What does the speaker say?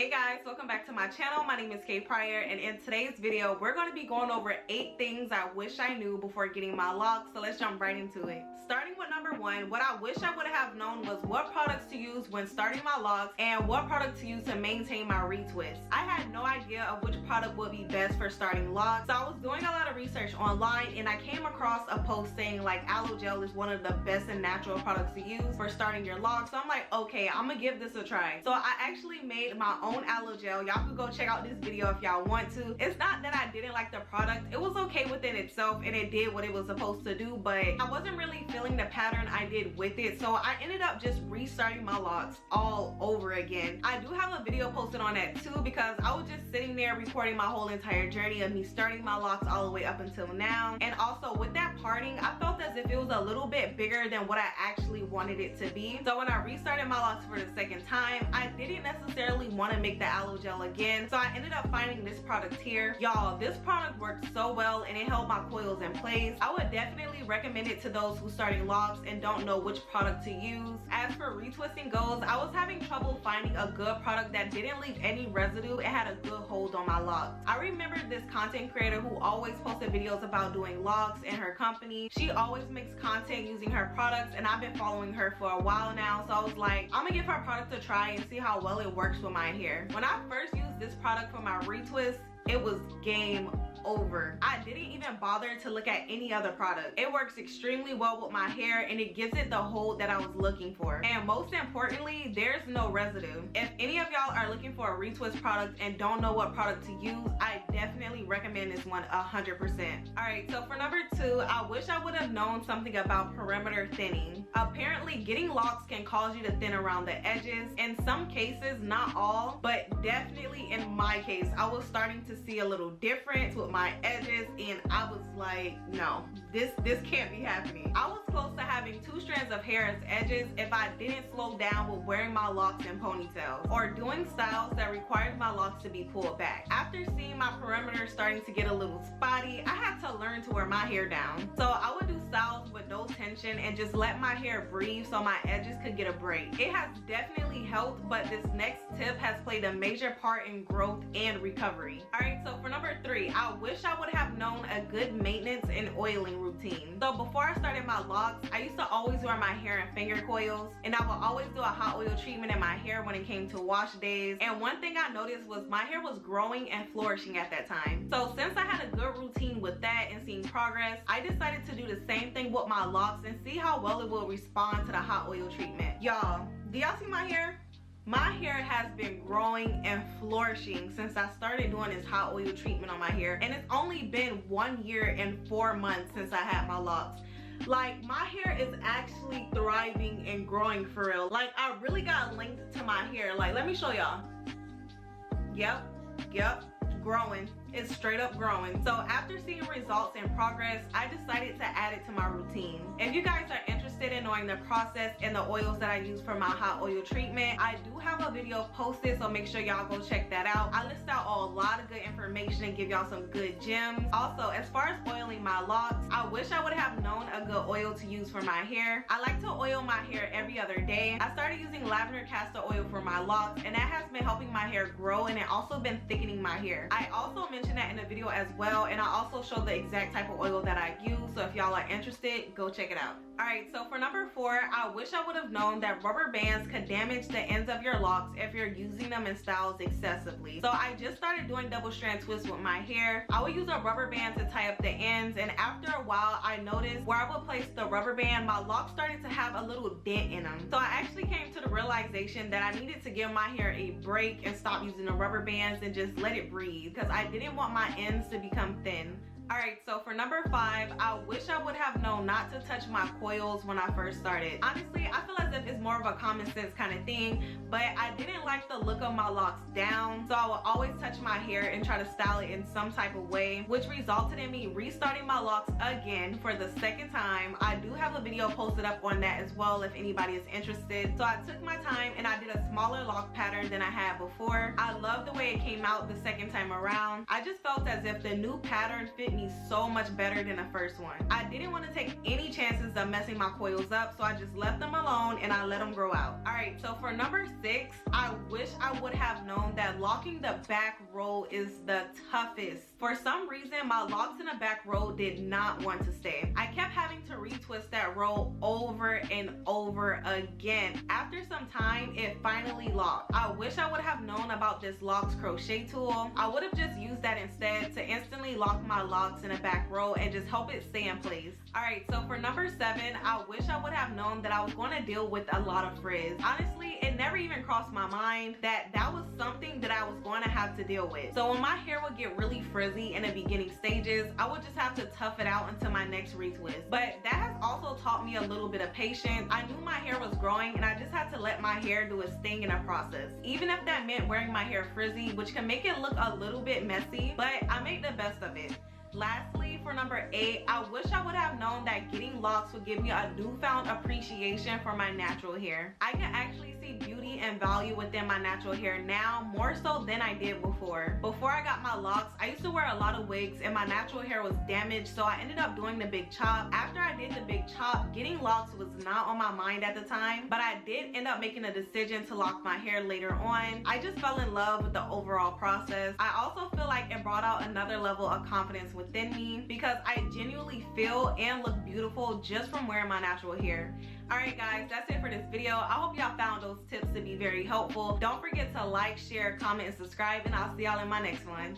Hey guys, welcome back to my channel. My name is Kay Pryor, and in today's video we're going to be going over 8 things I wish I knew before getting my locks. So let's jump right into it. Starting with number 1, what I wish I would have known was what products to use when starting my locks and what product to use to maintain my retwists. I had no idea of which product would be best for starting locks, so I was doing a lot of research online and I came across a post saying like aloe gel is one of the best and natural products to use for starting your locks. So I'm like, okay, I'm gonna give this a try. So I actually made my own aloe gel. Y'all can go check out this video if y'all want to. It's not that I didn't like the product. It was okay within itself and it did what it was supposed to do, but I wasn't really feeling the pattern I did with it, so I ended up just restarting my locks all over again. I do have a video posted on that too, because I was just sitting there recording my whole entire journey of me starting my locks all the way up until now. And also with that parting, I felt as if it was a little bit bigger than what I actually wanted it to be. So when I restarted my locks for the second time, I didn't necessarily want to make the aloe gel again, so I ended up finding this product here. Y'all, this product worked so well and it held my coils in place. I would definitely recommend it to those who starting locks and don't know which product to use. As for retwisting goes, I was having trouble finding a good product that didn't leave any residue and had a good hold on my locks. I remember this content creator who always posted videos about doing locks in her company. She always makes content using her products and I've been following her for a while now, so I was like, I'm gonna give her product a try and see how well it works with my hair. When I first used this product for my retwist, it was game over. I didn't even bother to look at any other product. It works extremely well with my hair and it gives it the hold that I was looking for. And most importantly, there's no residue. If any of y'all are looking for a retwist product and don't know what product to use, I definitely recommend this one 100%. Alright, so for number 2, I wish I would have known something about perimeter thinning. Apparently, getting locks can cause you to thin around the edges. In some cases, not all, but definitely in my case, I was starting to see a little difference with my edges and I was like, no, this can't be happening. I was close to having 2 strands of hair as edges if I didn't slow down with wearing my locks in ponytails or doing styles that required my locks to be pulled back. After seeing my perimeter starting to get a little spotty, I had to learn to wear my hair down. So I would do styles with no tension and just let my hair breathe so my edges could get a break. It has definitely helped, but this next tip has played a major part in growth and recovery. Alright, so for number 3, I wish I would have known a good maintenance and oiling routine. So before I started my locks, I used to always wear my hair in finger coils, and I would always do a hot oil treatment in my hair when it came to wash days. And one thing I noticed was my hair was growing and flourishing at that time. So since I had a good routine with that and seeing progress, I decided to do the same thing with my locks and see how well it will respond to the hot oil treatment. Y'all, do y'all see my hair? My hair has been growing and flourishing since I started doing this hot oil treatment on my hair, and it's only been 1 year and 4 months since I had my locks. Like, my hair is actually thriving and growing for real. Like, I really got length to my hair. Like, let me show y'all. Yep, growing. It's straight up growing. So after seeing results and progress, I decided to add it to my routine. If you guys are interested in knowing the process and the oils that I use for my hot oil treatment, I do have a video posted, so make sure y'all go check that out. I list out a lot of good information and give y'all some good gems. Also, as far as oiling my locks, I wish I would have known a good oil to use for my hair. I like to oil my hair every other day. I started using lavender castor oil for my locks, and that has been helping my hair grow, and it also been thickening my hair. I also mentioned that in the video as well, and I also showed the exact type of oil that I use, so if y'all are interested, go check it out. Alright, so for number 4, I wish I would have known that rubber bands could damage the ends of your locks if you're using them in styles excessively. So I just started doing double strand twists with my hair. I would use a rubber band to tie up the ends, and after a while I noticed where I would place the rubber band, my locks started to have a little dent in them. So I actually came to the realization that I needed to give my hair a break and stop using the rubber bands and just let it breathe, because I didn't want my ends to become thin. Alright, so for number 5, I wish I would have known not to touch my coils when I first started. Honestly, I feel as if it's more of a common sense kind of thing, but I didn't like the look of my locks down, so I would always touch my hair and try to style it in some type of way, which resulted in me restarting my locks again for the second time. I do have a video posted up on that as well if anybody is interested. So I took my time and I did a smaller lock pattern than I had before. I love the way it came out the second time around. I just felt as if the new pattern fit me so much better than the first one. I didn't want to take any chances of messing my coils up, so I just left them alone and I let them grow out. Alright, so for number 6, I wish I would have known that locking the back row is the toughest. For some reason, my locks in the back row did not want to stay. I kept having to retwist that row over and over again. After some time, it finally locked. I wish I would have known about this Locs crochet tool. I would have just used that instead to instantly lock my locks in the back row and just help it stay in place. Alright, so for number 7, I wish I would have known that I was going to deal with a lot of frizz. Honestly, it never even crossed my mind that that was something that I was going to have to deal with. So when my hair would get really frizzy in the beginning stages, I would just have to tough it out until my next retwist. But that has also taught me a little bit of patience. I knew my hair was growing and I just had to let my hair do its thing in the process. Even if that meant wearing my hair frizzy, which can make it look a little bit messy, but I made the best of it. Lastly, for number 8, I wish I would have known that getting locks would give me a newfound appreciation for my natural hair. I can actually see beauty and value within my natural hair now, more so than I did before. Before I got my locks, I used to wear a lot of wigs and my natural hair was damaged, so I ended up doing the big chop. After I did the big chop, getting locks was not on my mind at the time, but I did end up making a decision to lock my hair later on. I just fell in love with the overall process. I also feel like it brought out another level of confidence within me because I genuinely feel and look beautiful just from wearing my natural hair. Alright guys, that's it for this video. I hope y'all found those tips to be very helpful. Don't forget to like, share, comment, and subscribe, and I'll see y'all in my next one.